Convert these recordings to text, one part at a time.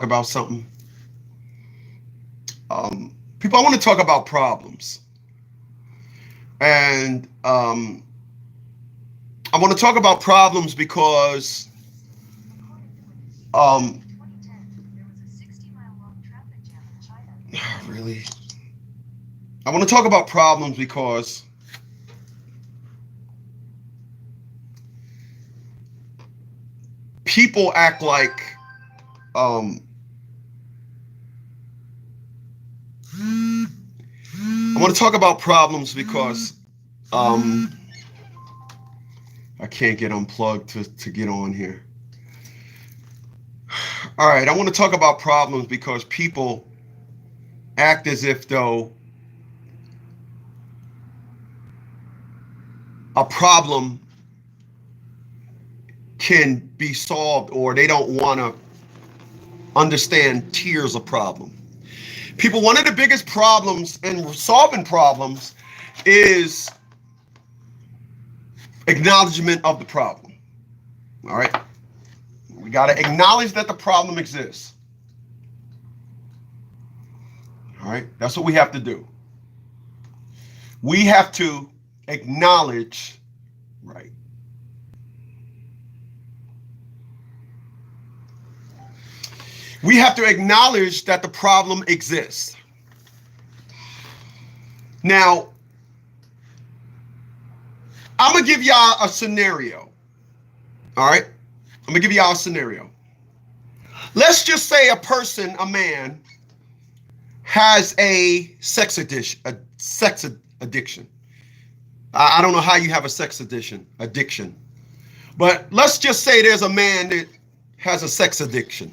about something. People, I want to talk about problems. And I want to talk about problems because um, really, I want to talk about problems because people act like um, I want to talk about problems because um, I can't get unplugged to get on here. All right, I want to talk about problems because people act as if though a problem can be solved or they don't want to understand tiers of problem. People, one of the biggest problems in solving problems is acknowledgement of the problem. All right, we got to acknowledge that the problem exists. All right, that's what we have to do. We have to acknowledge, right? We have to acknowledge that the problem exists. Now, I'm going to give y'all a scenario. All right? I'm going to give y'all a scenario. Let's just say a person, a man, has a sex addiction. I don't know how you have a sex addiction. But let's just say there's a man that has a sex addiction.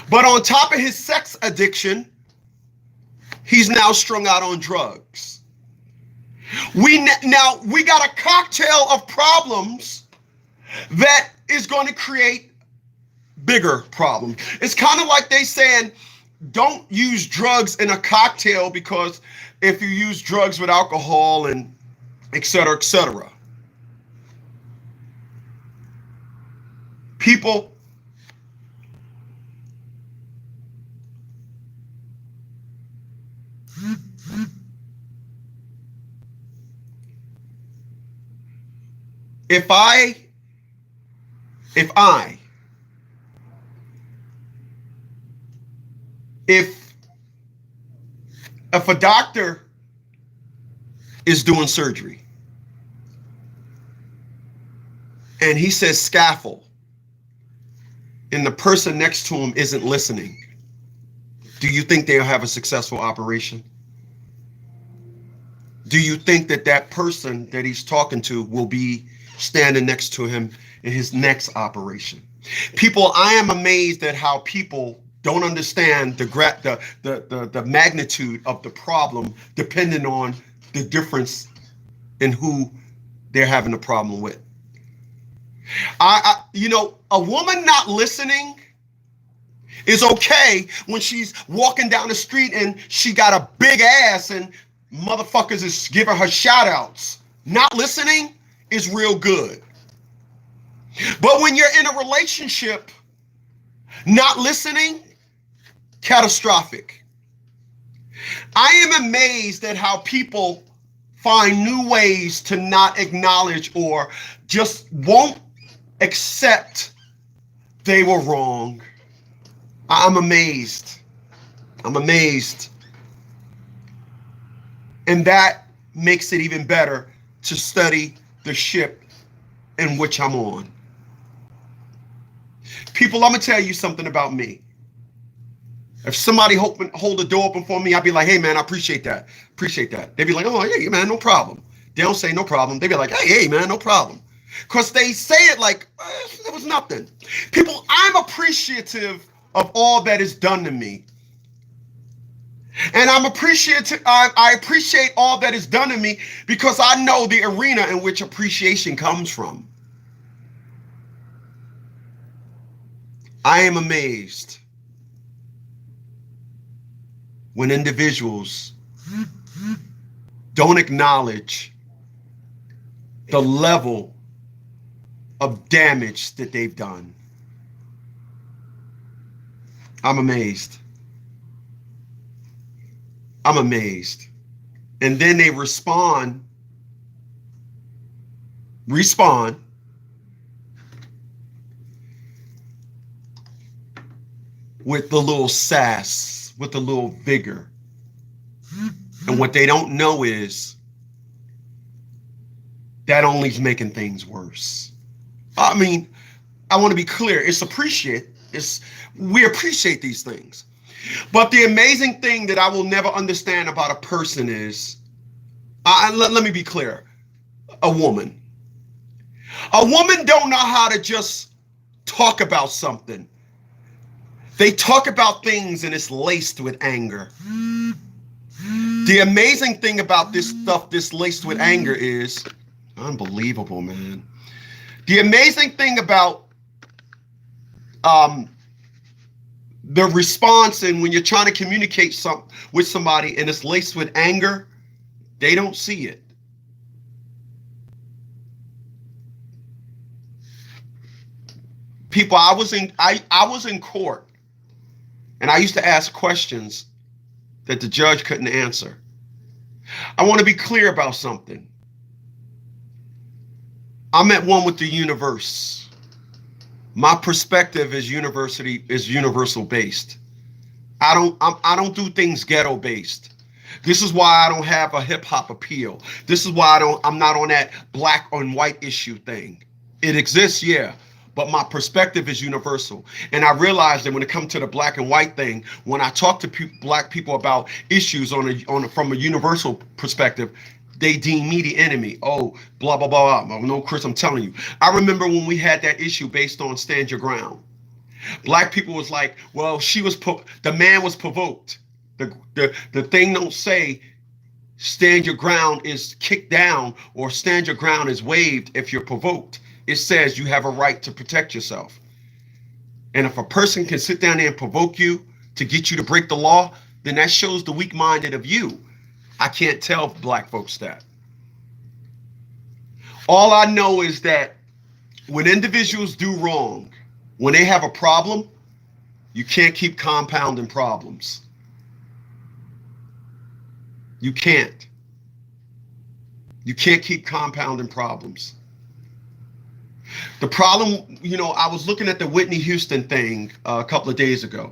But on top of his sex addiction, he's now strung out on drugs. We got a cocktail of problems that is going to create bigger problems. It's kind of like they saying, don't use drugs in a cocktail because if you use drugs with alcohol and et cetera, people, if a doctor is doing surgery and he says scaffold and the person next to him isn't listening, do you think they'll have a successful operation? Do you think that that person that he's talking to will be standing next to him in his next operation? People, I am amazed at how people don't understand the magnitude of the problem depending on the difference in who they're having a problem with. A woman not listening is okay when she's walking down the street and she got a big ass and motherfuckers is giving her shout outs. Not listening is real good. But when you're in a relationship, not listening, catastrophic. I am amazed at how people find new ways to not acknowledge or just won't accept they were wrong. I'm amazed. And that makes it even better to study the ship in which I'm on. People, I'm going to tell you something about me. If somebody hold the door open for me, I'd be like, hey, man, I appreciate that. They'd be like, oh, yeah, man, no problem. They don't say no problem. They'd be like, hey, man, no problem. Because they say it like it was nothing. People, I'm appreciative of all that is done to me. And I appreciate all that is done to me because I know the arena in which appreciation comes from. I am amazed when individuals don't acknowledge the level of damage that they've done. I'm amazed. I'm amazed. And then they respond with the little sass, with the little vigor. And what they don't know is that only's making things worse. I mean, I want to be clear. We appreciate these things. But the amazing thing that I will never understand about a person is, let me be clear, a woman. A woman don't know how to just talk about something. They talk about things and it's laced with anger. The amazing thing about this stuff that's laced with anger is unbelievable, man. The amazing thing about the response, and when you're trying to communicate with somebody and it's laced with anger, they don't see it. People, I was in court, and I used to ask questions that the judge couldn't answer. I want to be clear about something. I'm at one with the universe. My perspective is universal based. I don't do things ghetto based. This is why I don't have a hip hop appeal. This is why I'm not on that black on white issue thing. It exists, yeah, but my perspective is universal. And I realized that when it comes to the black and white thing, when I talk to black people about issues from a universal perspective, they deem me the enemy. Oh, blah, blah, blah, blah. No, Chris, I'm telling you. I remember when we had that issue based on stand your ground. Black people was like, well, the man was provoked. The thing don't say stand your ground is kicked down or stand your ground is waived if you're provoked. It says you have a right to protect yourself. And if a person can sit down there and provoke you to get you to break the law, then that shows the weak-minded of you. I can't tell black folks that. All I know is that when individuals do wrong, when they have a problem, you can't keep compounding problems. You can't. You can't keep compounding problems. The problem, I was looking at the Whitney Houston thing a couple of days ago.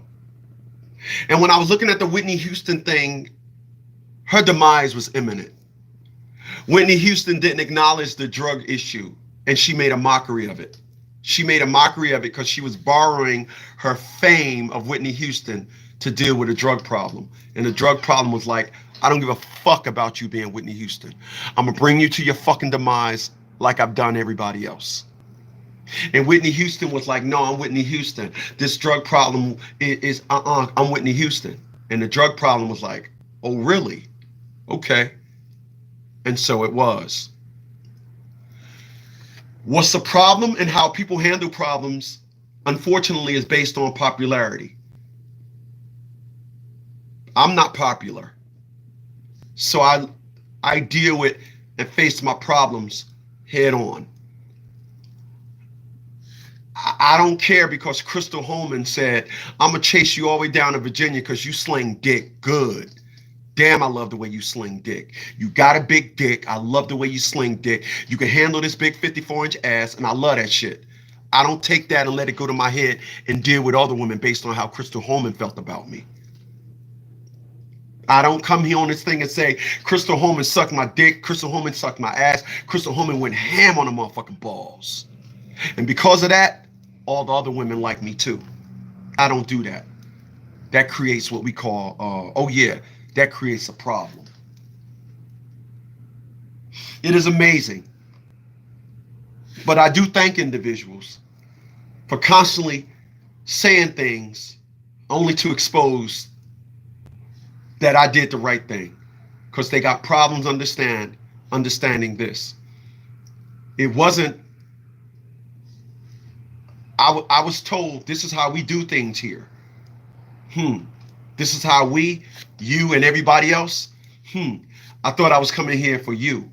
And when I was looking at the Whitney Houston thing, her demise was imminent. Whitney Houston didn't acknowledge the drug issue, and she made a mockery of it. She made a mockery of it because she was borrowing her fame of Whitney Houston to deal with a drug problem. And the drug problem was like, I don't give a fuck about you being Whitney Houston. I'm going to bring you to your fucking demise like I've done everybody else. And Whitney Houston was like, no, I'm Whitney Houston. This drug problem is I'm Whitney Houston. And the drug problem was like, oh, really? Okay. And so it was. What's the problem and how people handle problems, unfortunately, is based on popularity. I'm not popular. So I deal with and face my problems head on. I don't care because Crystal Holman said, I'm going to chase you all the way down to Virginia because you sling dick good. Damn, I love the way you sling dick. You got a big dick. I love the way you sling dick. You can handle this big 54-inch ass, and I love that shit. I don't take that and let it go to my head and deal with other women based on how Crystal Holman felt about me. I don't come here on this thing and say, Crystal Holman sucked my dick, Crystal Holman sucked my ass, Crystal Holman went ham on the motherfucking balls. And because of that, all the other women like me too. I don't do that. That creates what we call, that creates a problem. It is amazing. But I do thank individuals for constantly saying things only to expose that I did the right thing, because they got problems understanding this. It wasn't, I was told this is how we do things here. This is how you and everybody else. I thought I was coming here for you.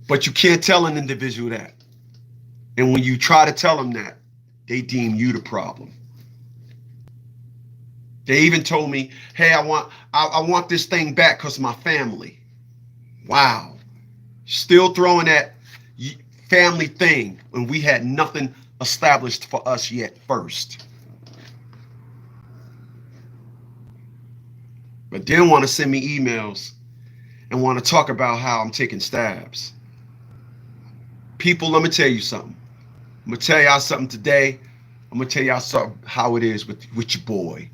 But you can't tell an individual that. And when you try to tell them that, they deem you the problem. They even told me, hey, I want this thing back because of my family. Wow. Still throwing that family thing when we had nothing established for us yet first. But then want to send me emails and want to talk about how I'm taking stabs. People, let me tell you something. I'm going to tell y'all something today. I'm going to tell y'all something how it is with your boy.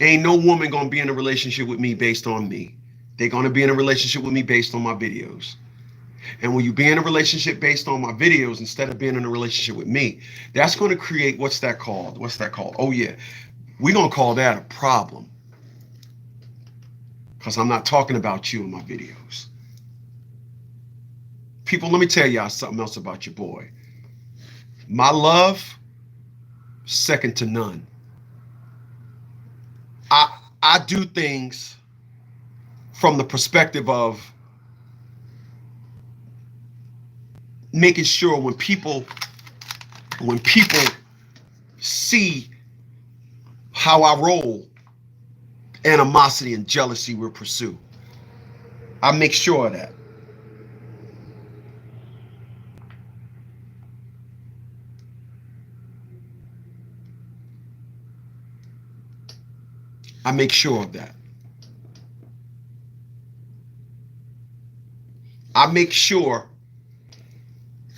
Ain't no woman going to be in a relationship with me based on me. They're going to be in a relationship with me based on my videos. And when you be in a relationship based on my videos instead of being in a relationship with me, that's going to create, what's that called? Oh, yeah. We're going to call that a problem. Because I'm not talking about you in my videos. People, let me tell y'all something else about your boy. My love, second to none. I do things from the perspective of making sure when people see how I roll, animosity and jealousy will pursue. I make sure of that. I make sure of that. I make sure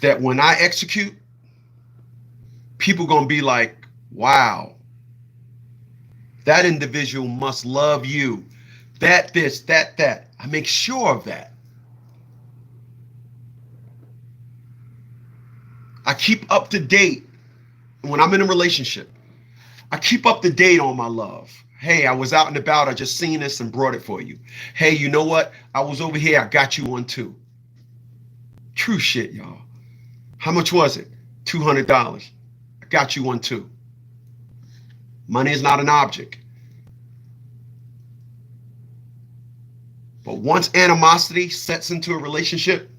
that when I execute, people gonna be like, wow, that individual must love you. That, this, that. I make sure of that. I keep up to date when I'm in a relationship. I keep up to date on my love. Hey, I was out and about. I just seen this and brought it for you. Hey, you know what? I was over here. I got you one too. True shit, y'all. How much was it? $200. I got you one too. Money is not an object. But once animosity sets into a relationship,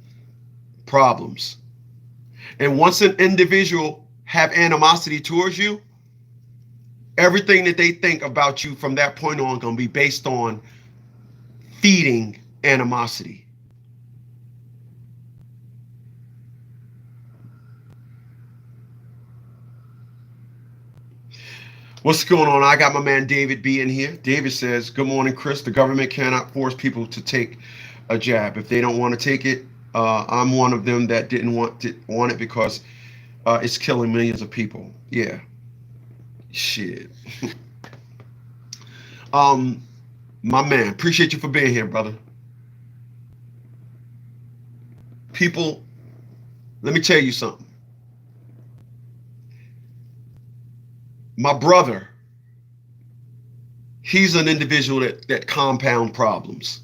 problems. And once an individual have animosity towards you, everything that they think about you from that point on going to be based on feeding animosity. What's going on? I got my man David B in here. David says, good morning, Chris. The government cannot force people to take a jab. If they don't want to take it, I'm one of them that didn't want it because it's killing millions of people. Yeah. Shit. My man, appreciate you for being here, brother. People, let me tell you something. My brother, he's an individual that compound problems.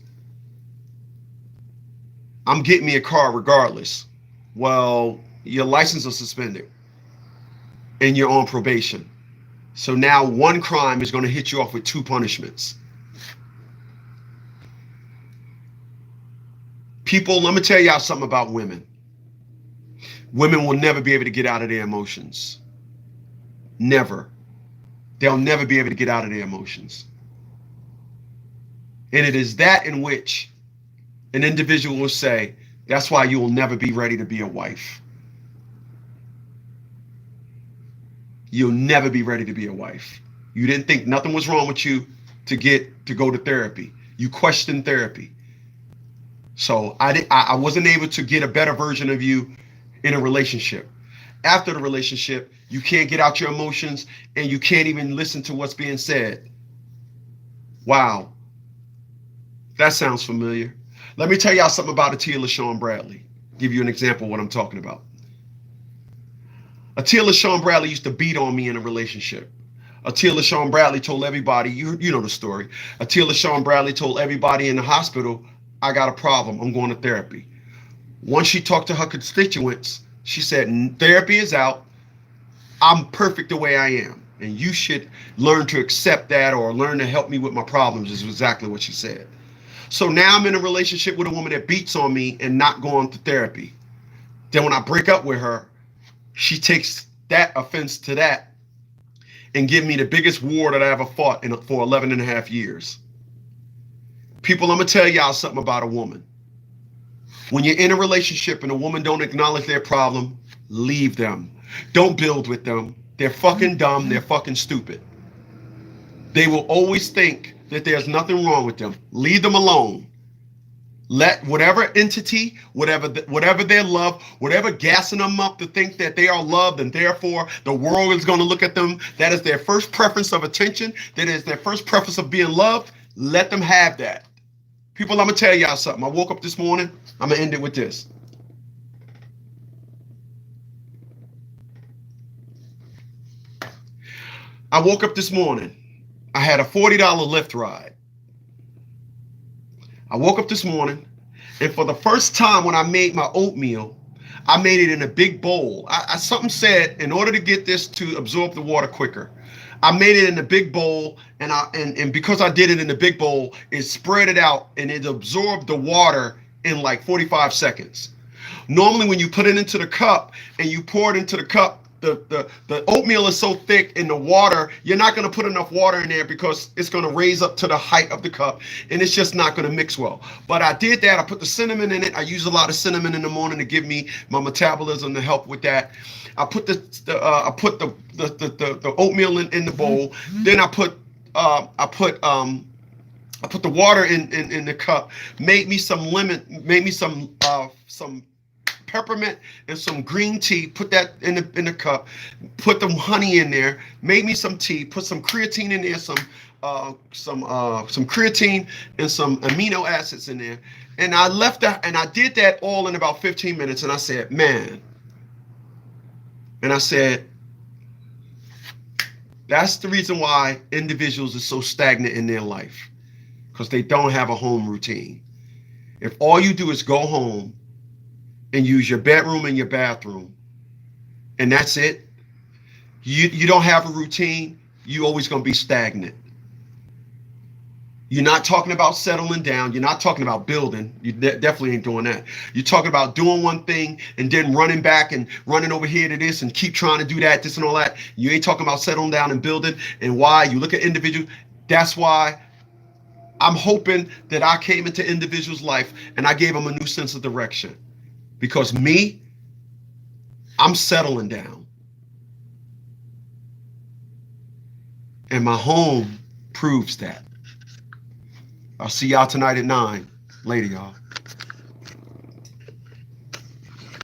I'm getting me a car regardless. Well, your license is suspended and you're on probation. So now one crime is going to hit you off with two punishments. People, let me tell y'all something about women. Women will never be able to get out of their emotions. Never. They'll never be able to get out of their emotions. And it is that in which an individual will say, that's why you will never be ready to be a wife. You'll never be ready to be a wife. You didn't think nothing was wrong with you to go to therapy. You questioned therapy. So I wasn't able to get a better version of you in a relationship. After the relationship, you can't get out your emotions and you can't even listen to what's being said. Wow. That sounds familiar. Let me tell y'all something about Atia LaShawn Bradley. Give you an example of what I'm talking about. Atia LaShawn Bradley used to beat on me in a relationship. Atia LaShawn Bradley told everybody, you know the story. Atia LaShawn Bradley told everybody in the hospital, I got a problem. I'm going to therapy. Once she talked to her constituents, she said, therapy is out. I'm perfect the way I am. And you should learn to accept that or learn to help me with my problems is exactly what she said. So now I'm in a relationship with a woman that beats on me and not going to therapy. Then when I break up with her, she takes that offense to that and give me the biggest war that I ever fought for 11 and a half years. People, I'm going to tell y'all something about a woman. When you're in a relationship and a woman don't acknowledge their problem, leave them. Don't build with them. They're fucking dumb. They're fucking stupid. They will always think that there's nothing wrong with them. Leave them alone. Let whatever entity, whatever their love, whatever gassing them up to think that they are loved and therefore the world is going to look at them, that is their first preference of attention, that is their first preference of being loved, let them have that. People, I'm going to tell y'all something. I woke up this morning. I'm going to end it with this. I woke up this morning. I had a $40 Lyft ride. I woke up this morning, and for the first time when I made my oatmeal, I made it in a big bowl. Something said, in order to get this to absorb the water quicker, I made it in a big bowl, and because I did it in the big bowl, it spread it out, and it absorbed the water in like 45 seconds. Normally, when you put it into the cup and you pour it into the cup, the oatmeal is so thick in the water, you're not going to put enough water in there because it's going to raise up to the height of the cup, and it's just not going to mix well. But I did that. I put the cinnamon in it. I use a lot of cinnamon in the morning to give me my metabolism to help with that. I put the oatmeal in the bowl. Then I put the water in the cup. Made me some lemon. Made me some peppermint and some green tea. Put that in the cup. Put the honey in there. Made me some tea. Put some creatine in there. Some creatine and some amino acids in there. And I left that, and I did that all in about 15 minutes. And I said, man. And I said, that's the reason why individuals are so stagnant in their life, because they don't have a home routine. If all you do is go home and use your bedroom and your bathroom, and that's it, you don't have a routine, you're always going to be stagnant. You're not talking about settling down. You're not talking about building. You definitely ain't doing that. You're talking about doing one thing and then running back and running over here to this and keep trying to do that, this and all that. You ain't talking about settling down and building. And why? You look at individuals. That's why I'm hoping that I came into individuals' life and I gave them a new sense of direction. Because me, I'm settling down. And my home proves that. I'll see y'all tonight at 9. Later, y'all.